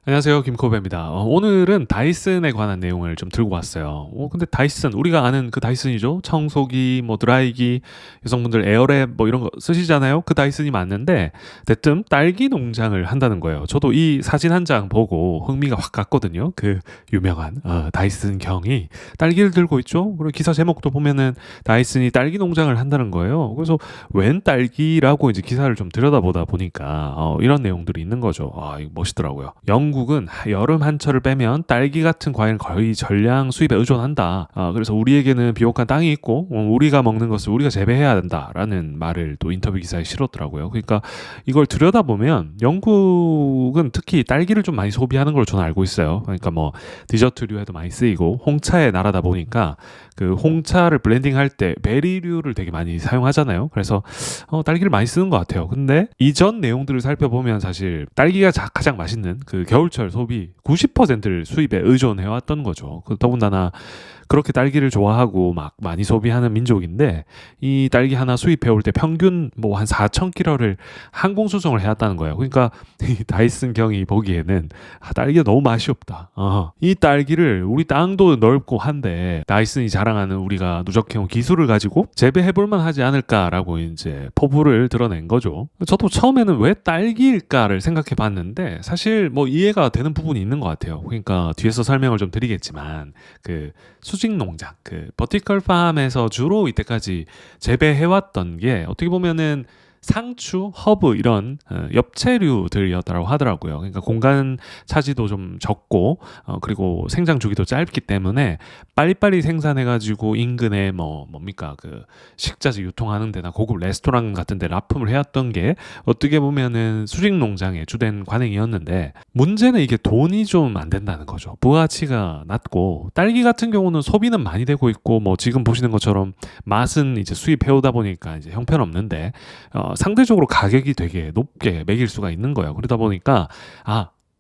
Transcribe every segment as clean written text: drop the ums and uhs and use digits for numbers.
안녕하세요. 김코베입니다. 오늘은 다이슨에 관한 내용을 좀 들고 왔어요. 근데 다이슨, 우리가 아는 그 다이슨이죠. 청소기, 뭐 드라이기, 여성분들 에어랩 뭐 이런 거 쓰시잖아요. 그 다이슨이 맞는데, 대뜸 딸기 농장을 한다는 거예요. 저도 이 사진 한 장 보고 흥미가 확 갔거든요. 그 유명한 다이슨 경이 딸기를 들고 있죠. 그리고 기사 제목도 보면은 다이슨이 딸기 농장을 한다는 거예요. 그래서 웬 딸기라고 이제 기사를 좀 들여다보다 보니까 이런 내용들이 있는 거죠. 이거 멋있더라고요. 영국은 여름 한철을 빼면 딸기 같은 과일은 거의 전량 수입에 의존한다. 그래서 우리에게는 비옥한 땅이 있고 우리가 먹는 것을 우리가 재배해야 된다라는 말을 또 인터뷰 기사에 실었더라고요. 그러니까 이걸 들여다보면 영국은 특히 딸기를 좀 많이 소비하는 걸로 저는 알고 있어요. 그러니까 뭐 디저트류에도 많이 쓰이고 홍차의 나라다 보니까 그 홍차를 블렌딩할 때 베리류를 되게 많이 사용하잖아요. 그래서 딸기를 많이 쓰는 것 같아요. 근데 이전 내용들을 살펴보면 사실 딸기가 가장 맛있는 그 겨울철 소비 90%를 수입에 의존해왔던 거죠. 더군다나 그렇게 딸기를 좋아하고 막 많이 소비하는 민족인데 이 딸기 하나 수입해 올 때 평균 뭐 한 4,000kg를 항공 수송을 해왔다는 거예요. 그러니까 이 다이슨 경이 보기에는 딸기가 너무 맛이 없다. 이 딸기를 우리 땅도 넓고 한데 다이슨이 자랑하는 우리가 누적해온 기술을 가지고 재배해볼만 하지 않을까라고 이제 포부를 드러낸 거죠. 저도 처음에는 왜 딸기일까를 생각해 봤는데 사실 뭐 이해가 되는 부분이 있는 것 같아요. 그러니까 뒤에서 설명을 좀 드리겠지만 그 수직 농장, 그 버티컬 팜에서 주로 이때까지 재배해왔던 게 어떻게 보면은 상추, 허브 이런 엽채류들이었다고 하더라고요. 그러니까 공간 차지도 좀 적고 그리고 생장 주기도 짧기 때문에 빨리빨리 생산해가지고 인근에 뭡니까 그 식자재 유통하는 데나 고급 레스토랑 같은 데 납품을 해왔던 게 어떻게 보면은 수직 농장의 주된 관행이었는데 문제는 이게 돈이 좀 안 된다는 거죠. 부가치가 낮고 딸기 같은 경우는 소비는 많이 되고 있고 뭐 지금 보시는 것처럼 맛은 이제 수입해오다 보니까 이제 형편없는데 상대적으로 가격이 되게 높게 매길 수가 있는 거예요. 그러다 보니까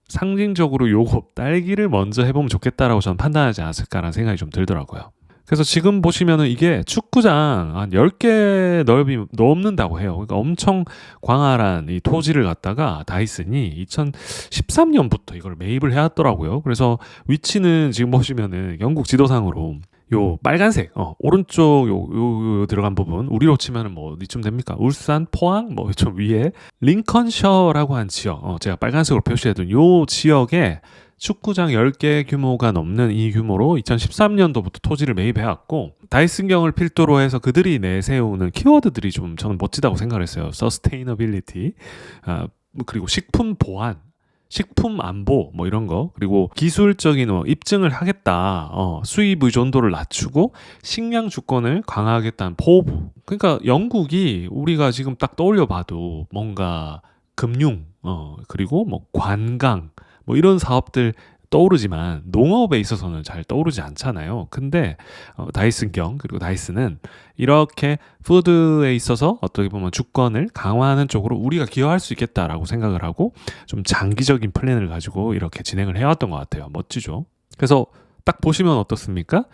상징적으로 요거 딸기를 먼저 해보면 좋겠다라고 저는 판단하지 않았을까라는 생각이 좀 들더라고요. 그래서 지금 보시면은 이게 축구장 한 10개 넓이 넘는다고 해요. 그러니까 엄청 광활한 이 토지를 갖다가 다이슨이 2013년부터 이걸 매입을 해왔더라고요. 그래서 위치는 지금 보시면은 영국 지도상으로 요 빨간색 오른쪽 요 들어간 부분 우리로 치면은 뭐 어디쯤 됩니까? 울산, 포항 뭐 좀 위에 링컨셔라고 한 지역 제가 빨간색으로 표시해둔 요 지역에 축구장 10개 규모가 넘는 이 규모로 2013년도부터 토지를 매입해왔고 다이슨경을 필두로 해서 그들이 내세우는 키워드들이 좀 저는 멋지다고 생각을 했어요. 서스테이너빌리티 그리고 식품 보안 식품 안보 뭐 이런 거 그리고 기술적인 입증을 하겠다 수입 의존도를 낮추고 식량 주권을 강화하겠다는 포부. 그러니까 영국이 우리가 지금 딱 떠올려 봐도 뭔가 금융 그리고 뭐 관광 뭐 이런 사업들 떠오르지만 농업에 있어서는 잘 떠오르지 않잖아요. 근데 다이슨경 그리고 다이슨은 이렇게 푸드에 있어서 어떻게 보면 주권을 강화하는 쪽으로 우리가 기여할 수 있겠다라고 생각을 하고 좀 장기적인 플랜을 가지고 이렇게 진행을 해왔던 것 같아요. 멋지죠? 그래서 딱 보시면 어떻습니까?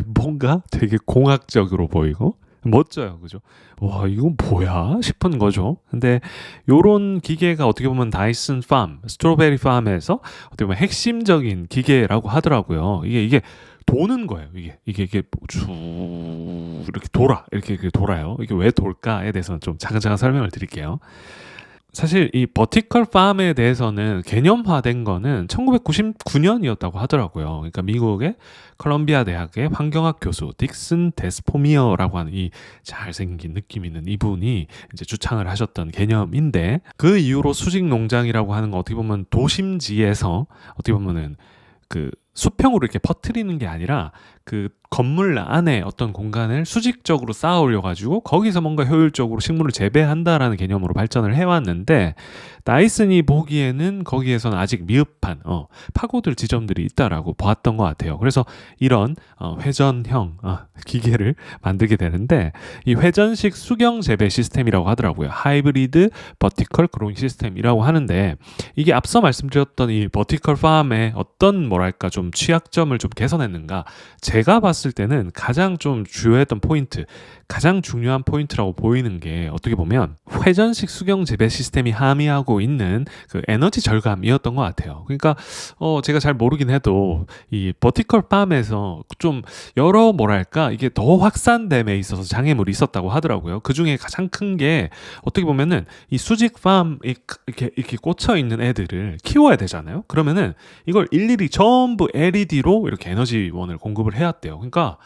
뭔가 되게 공학적으로 보이고 멋져요. 그죠? 와, 이건 뭐야? 싶은 거죠. 근데 요런 기계가 어떻게 보면 다이슨 팜, 스트로베리 팜에서 어떻게 보면 핵심적인 기계라고 하더라고요. 이게 도는 거예요. 이게 쭉 이렇게 이렇게 돌아요. 이게 왜 돌까에 대해서는 좀 차근차근 설명을 드릴게요. 사실 이 버티컬 팜에 대해서는 개념화된 거는 1999년이었다고 하더라고요. 그러니까 미국의 컬럼비아 대학의 환경학 교수 딕슨 데스포미어라고 하는 이 잘생긴 느낌 있는 이분이 이제 주창을 하셨던 개념인데 그 이후로 수직 농장이라고 하는 거 어떻게 보면 도심지에서 어떻게 보면은 그 수평으로 이렇게 퍼트리는 게 아니라 그 건물 안에 어떤 공간을 수직적으로 쌓아 올려 가지고 거기서 뭔가 효율적으로 식물을 재배한다라는 개념으로 발전을 해왔는데 다이슨이 보기에는 거기에서는 아직 미흡한 파고들 지점들이 있다라고 봤던 것 같아요. 그래서 이런 회전형 기계를 만들게 되는데 이 회전식 수경 재배 시스템이라고 하더라고요. 하이브리드 버티컬 그로잉 시스템이라고 하는데 이게 앞서 말씀드렸던 이 버티컬 팜의 어떤 뭐랄까 좀 좀 취약점을 좀 개선했는가? 제가 봤을 때는 가장 좀 주요했던 포인트, 가장 중요한 포인트라고 보이는 게 어떻게 보면 회전식 수경 재배 시스템이 함의하고 있는 그 에너지 절감이었던 것 같아요. 그러니까 제가 잘 모르긴 해도 이 버티컬 팜에서 좀 여러 뭐랄까 이게 더 확산됨에 있어서 장애물이 있었다고 하더라고요. 그 중에 가장 큰 게 어떻게 보면은 이 수직 팜 이렇게 꽂혀 있는 애들을 키워야 되잖아요. 그러면은 이걸 일일이 전부 LED로 이렇게 에너지원을 공급을 해야 돼요. 그러니까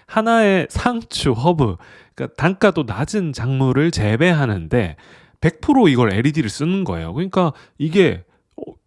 하나의 상추, 허브, 그러니까 단가도 낮은 작물을 재배하는데 100% 이걸 LED를 쓰는 거예요. 그러니까 이게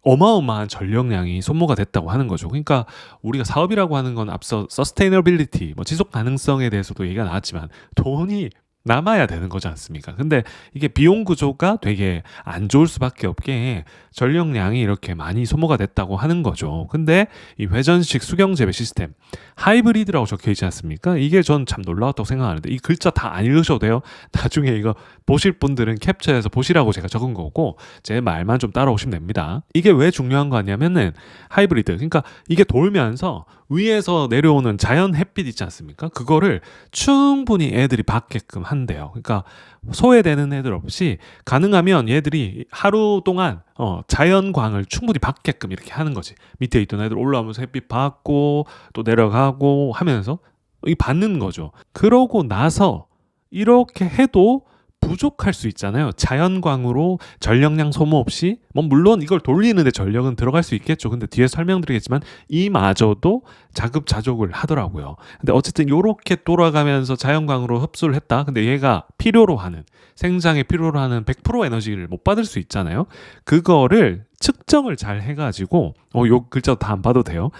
어마어마한 전력량이 소모가 됐다고 하는 거죠. 그러니까 우리가 사업이라고 하는 건 앞서 서스테이너빌리티, 뭐 지속 가능성에 대해서도 얘기가 나왔지만 돈이 남아야 되는 거지 않습니까? 근데 이게 비용 구조가 되게 안 좋을 수밖에 없게 전력량이 이렇게 많이 소모가 됐다고 하는 거죠. 근데 이 회전식 수경 재배 시스템, 하이브리드라고 적혀 있지 않습니까? 이게 전 참 놀라웠다고 생각하는데 이 글자 다 안 읽으셔도 돼요. 나중에 이거 보실 분들은 캡처해서 보시라고 제가 적은 거고 제 말만 좀 따라오시면 됩니다. 이게 왜 중요한 거 아니냐면은 하이브리드, 그러니까 이게 돌면서 위에서 내려오는 자연 햇빛 있지 않습니까? 그거를 충분히 애들이 받게끔 한대요. 그러니까 소외되는 애들 없이 가능하면 얘들이 하루 동안 자연광을 충분히 받게끔 이렇게 하는 거지. 밑에 있던 애들 올라오면서 햇빛 받고 또 내려가고 하면서 이 받는 거죠. 그러고 나서 이렇게 해도 부족할 수 있잖아요. 자연광으로 전력량 소모 없이 뭐 물론 이걸 돌리는데 전력은 들어갈 수 있겠죠. 근데 뒤에 설명드리겠지만 이마저도 자급자족을 하더라고요. 근데 어쨌든 요렇게 돌아가면서 자연광으로 흡수를 했다. 근데 얘가 필요로 하는 생장에 필요로 하는 100% 에너지를 못 받을 수 있잖아요. 그거를 측정을 잘 해가지고 요 글자도 다 안 봐도 돼요.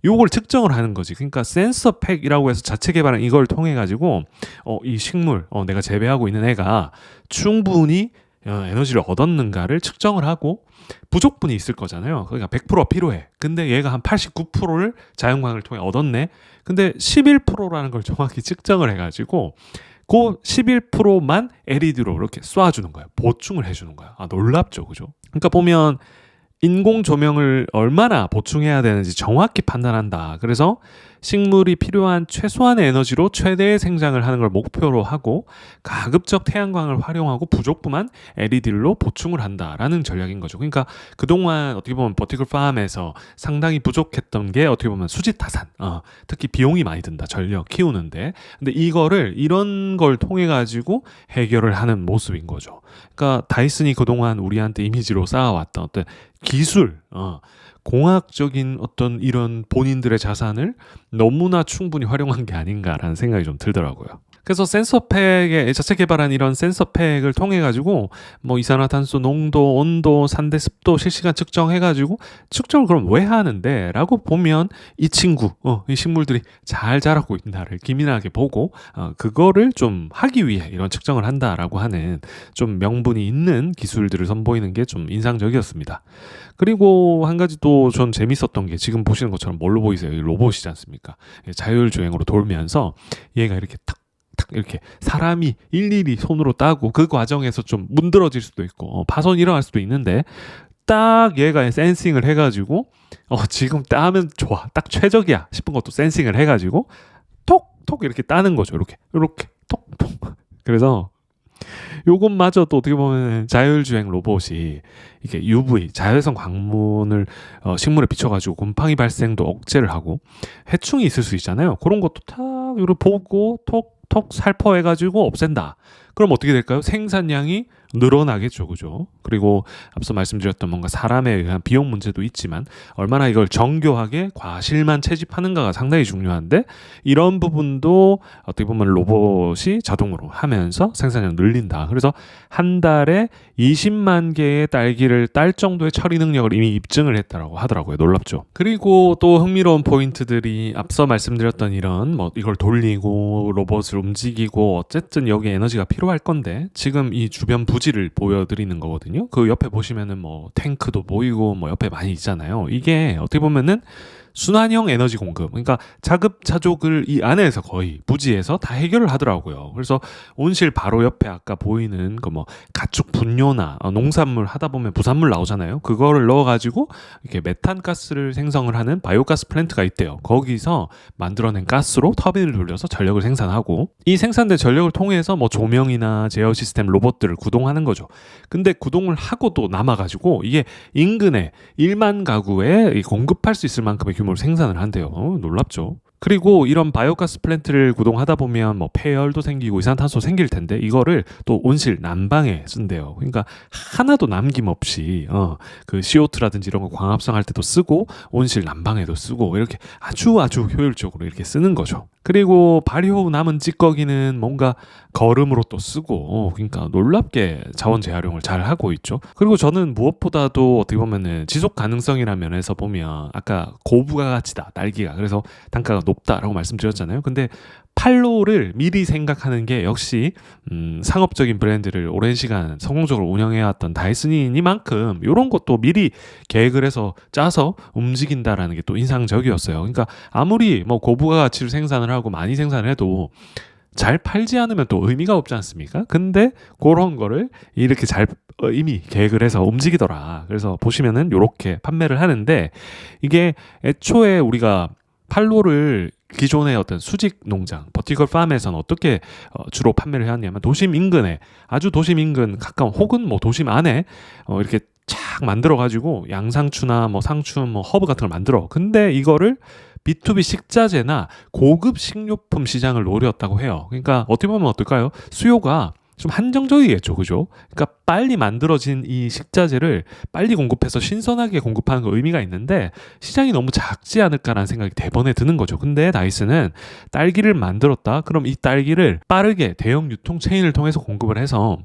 요걸 측정을 하는 거지. 그러니까 센서 팩이라고 해서 자체 개발한 이걸 통해 가지고 이 식물 내가 재배하고 있는 애가 충분히 에너지를 얻었는가를 측정을 하고 부족분이 있을 거잖아요. 그러니까 100% 필요해. 근데 얘가 한 89%를 자연광을 통해 얻었네. 근데 11%라는 걸 정확히 측정을 해 가지고 그 11%만 LED로 이렇게 쏴주는 거예요. 보충을 해주는 거야. 아, 놀랍죠, 그죠? 그러니까 보면 인공 조명을 얼마나 보충해야 되는지 정확히 판단한다. 그래서 식물이 필요한 최소한의 에너지로 최대의 생장을 하는 걸 목표로 하고 가급적 태양광을 활용하고 부족분만 LED로 보충을 한다라는 전략인 거죠. 그러니까 그동안 어떻게 보면 버티컬 팜에서 상당히 부족했던 게 어떻게 보면 수지타산, 특히 비용이 많이 든다. 전력 키우는데. 근데 이거를 이런 걸 통해 가지고 해결을 하는 모습인 거죠. 그러니까 다이슨이 그동안 우리한테 이미지로 쌓아왔던 어떤 기술, 공학적인 어떤 이런 본인들의 자산을 너무나 충분히 활용한 게 아닌가라는 생각이 좀 들더라고요. 그래서 센서팩에 자체 개발한 이런 센서팩을 통해 가지고 뭐 이산화탄소 농도, 온도, 산대, 습도 실시간 측정해 가지고 측정을 그럼 왜 하는데라고 보면 이 친구, 이 식물들이 잘 자라고 있나를 기민하게 보고 그거를 좀 하기 위해 이런 측정을 한다라고 하는 좀 명분이 있는 기술들을 선보이는 게 좀 인상적이었습니다. 그리고 한 가지 또 전 재밌었던 게 지금 보시는 것처럼 뭘로 보이세요? 이 로봇이지 않습니까? 자율주행으로 돌면서 얘가 이렇게 탁 이렇게 사람이 일일이 손으로 따고 그 과정에서 좀 문드러질 수도 있고 파손이 일어날 수도 있는데 딱 얘가 센싱을 해가지고 지금 따면 좋아, 딱 최적이야 싶은 것도 센싱을 해가지고 톡톡 이렇게 따는 거죠. 이렇게 톡톡. 그래서 요것마저도 어떻게 보면 자율주행 로봇이 이게 UV 자외선 광문을 식물에 비춰가지고 곰팡이 발생도 억제를 하고 해충이 있을 수 있잖아요. 그런 것도 탁 이렇게 보고 톡 살포해가지고 없앤다. 그럼 어떻게 될까요? 생산량이 늘어나겠죠, 그죠? 그리고 앞서 말씀드렸던 뭔가 사람에 의한 비용 문제도 있지만 얼마나 이걸 정교하게 과실만 채집하는가가 상당히 중요한데 이런 부분도 어떻게 보면 로봇이 자동으로 하면서 생산량 늘린다. 그래서 한 달에 20만 개의 딸기를 딸 정도의 처리 능력을 이미 입증을 했다라고 하더라고요. 놀랍죠. 그리고 또 흥미로운 포인트들이 앞서 말씀드렸던 이런 뭐 이걸 돌리고 로봇을 움직이고 어쨌든 여기에 에너지가 필요할 건데 지금 이 주변 부지를 보여드리는 거거든요. 그 옆에 보시면은 뭐 탱크도 보이고 뭐 옆에 많이 있잖아요. 이게 어떻게 보면은 순환형 에너지 공급, 그러니까 자급자족을 이 안에서 거의 부지에서 다 해결을 하더라고요. 그래서 온실 바로 옆에 아까 보이는 그 뭐 가축 분뇨나 농산물 하다 보면 부산물 나오잖아요. 그거를 넣어가지고 이렇게 메탄 가스를 생성을 하는 바이오가스 플랜트가 있대요. 거기서 만들어낸 가스로 터빈을 돌려서 전력을 생산하고, 이 생산된 전력을 통해서 뭐 조명이나 제어 시스템 로봇들을 구동하는 거죠. 근데 구동을 하고도 남아가지고 이게 인근에 1만 가구에 공급할 수 있을 만큼의 규모를 생산을 한대요. 놀랍죠. 그리고 이런 바이오가스 플랜트를 구동하다 보면 뭐 폐열도 생기고 이산탄소 생길 텐데, 이거를 또 온실 난방에 쓴대요. 그러니까 하나도 남김없이 그 CO2라든지 이런 거 광합성할 때도 쓰고 온실 난방에도 쓰고 이렇게 아주 효율적으로 이렇게 쓰는 거죠. 그리고 발효 후 남은 찌꺼기는 뭔가 거름으로 또 쓰고, 그러니까 놀랍게 자원 재활용을 잘 하고 있죠. 그리고 저는 무엇보다도 어떻게 보면은 지속 가능성이라는 면에서 보면 아까 고부가 가치다, 딸기가. 그래서 단가가 높다라고 말씀드렸잖아요. 근데 팔로를 미리 생각하는 게 역시 상업적인 브랜드를 오랜 시간 성공적으로 운영해왔던 다이슨이니만큼 이런 것도 미리 계획을 해서 짜서 움직인다라는 게 또 인상적이었어요. 그러니까 아무리 뭐 고부가 가치를 생산을 하고 많이 생산을 해도 잘 팔지 않으면 또 의미가 없지 않습니까? 근데 그런 거를 이렇게 잘 이미 계획을 해서 움직이더라. 그래서 보시면은 이렇게 판매를 하는데, 이게 애초에 우리가 팔로를 기존의 어떤 수직 농장, 버티컬 팜에서는 어떻게 주로 판매를 해왔냐면, 도심 인근에, 아주 도심 인근 가까운, 혹은 뭐 도심 안에 이렇게 착 만들어가지고 양상추나 뭐 상추, 뭐 허브 같은 걸 만들어. 근데 이거를 B2B 식자재나 고급 식료품 시장을 노렸다고 해요. 그러니까 어떻게 보면 어떨까요? 수요가 좀 한정적이겠죠, 그죠? 그러니까 빨리 만들어진 이 식자재를 빨리 공급해서 신선하게 공급하는 거 의미가 있는데, 시장이 너무 작지 않을까라는 생각이 대번에 드는 거죠. 근데 다이슨은 딸기를 만들었다. 그럼 이 딸기를 빠르게 대형 유통 체인을 통해서 공급을 해서,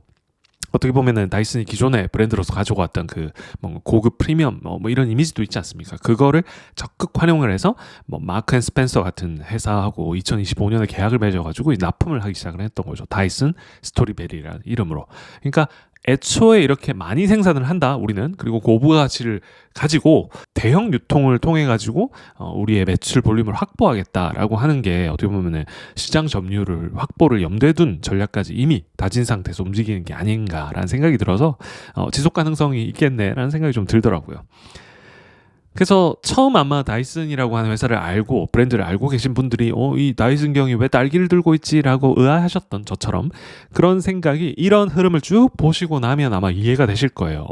어떻게 보면은 다이슨이 기존의 브랜드로서 가지고 왔던 그 뭐 고급 프리미엄 뭐 이런 이미지도 있지 않습니까? 그거를 적극 활용을 해서 뭐 마크 앤 스펜서 같은 회사하고 2025년에 계약을 맺어가지고 납품을 하기 시작을 했던 거죠. 다이슨 스토리베리라는 이름으로. 그러니까 애초에 이렇게 많이 생산을 한다, 우리는. 그리고 고부가 가치를 가지고 대형 유통을 통해 가지고 우리의 매출 볼륨을 확보하겠다라고 하는 게, 어떻게 보면은 시장 점유율을 확보를 염두에 둔 전략까지 이미 다진 상태에서 움직이는 게 아닌가라는 생각이 들어서 지속 가능성이 있겠네라는 생각이 좀 들더라고요. 그래서 처음 아마 다이슨이라고 하는 회사를 알고, 브랜드를 알고 계신 분들이 이 다이슨 경이 왜 딸기를 들고 있지라고 의아하셨던 저처럼 그런 생각이, 이런 흐름을 쭉 보시고 나면 아마 이해가 되실 거예요.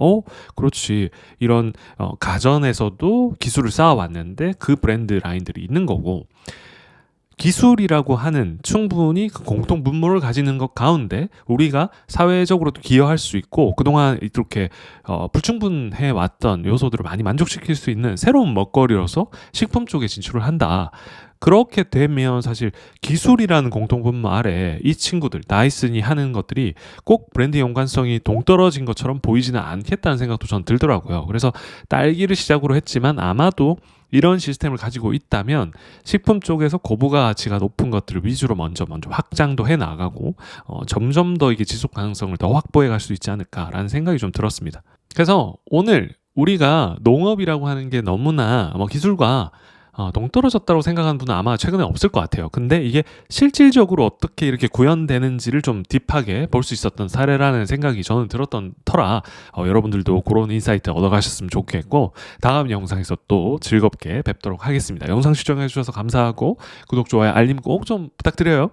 그렇지. 이런 가전에서도 기술을 쌓아왔는데 그 브랜드 라인들이 있는 거고, 기술이라고 하는 충분히 그 공통 분모를 가지는 것 가운데 우리가 사회적으로도 기여할 수 있고, 그동안 이렇게 불충분해 왔던 요소들을 많이 만족시킬 수 있는 새로운 먹거리로서 식품 쪽에 진출을 한다. 그렇게 되면 사실 기술이라는 공통분모 아래 이 친구들, 다이슨이 하는 것들이 꼭 브랜드 연관성이 동떨어진 것처럼 보이지는 않겠다는 생각도 전 들더라고요. 그래서 딸기를 시작으로 했지만 아마도 이런 시스템을 가지고 있다면 식품 쪽에서 고부가 가치가 높은 것들을 위주로 먼저 확장도 해 나가고 점점 더 이게 지속 가능성을 더 확보해 갈 수 있지 않을까라는 생각이 좀 들었습니다. 그래서 오늘 우리가 농업이라고 하는 게 너무나 기술과 동떨어졌다고 생각하는 분은 아마 최근에 없을 것 같아요. 근데 이게 실질적으로 어떻게 이렇게 구현되는지를 좀 딥하게 볼 수 있었던 사례라는 생각이 저는 들었던 터라, 여러분들도 그런 인사이트 얻어가셨으면 좋겠고, 다음 영상에서 또 즐겁게 뵙도록 하겠습니다. 영상 시청해 주셔서 감사하고 구독, 좋아요, 알림 꼭 좀 부탁드려요.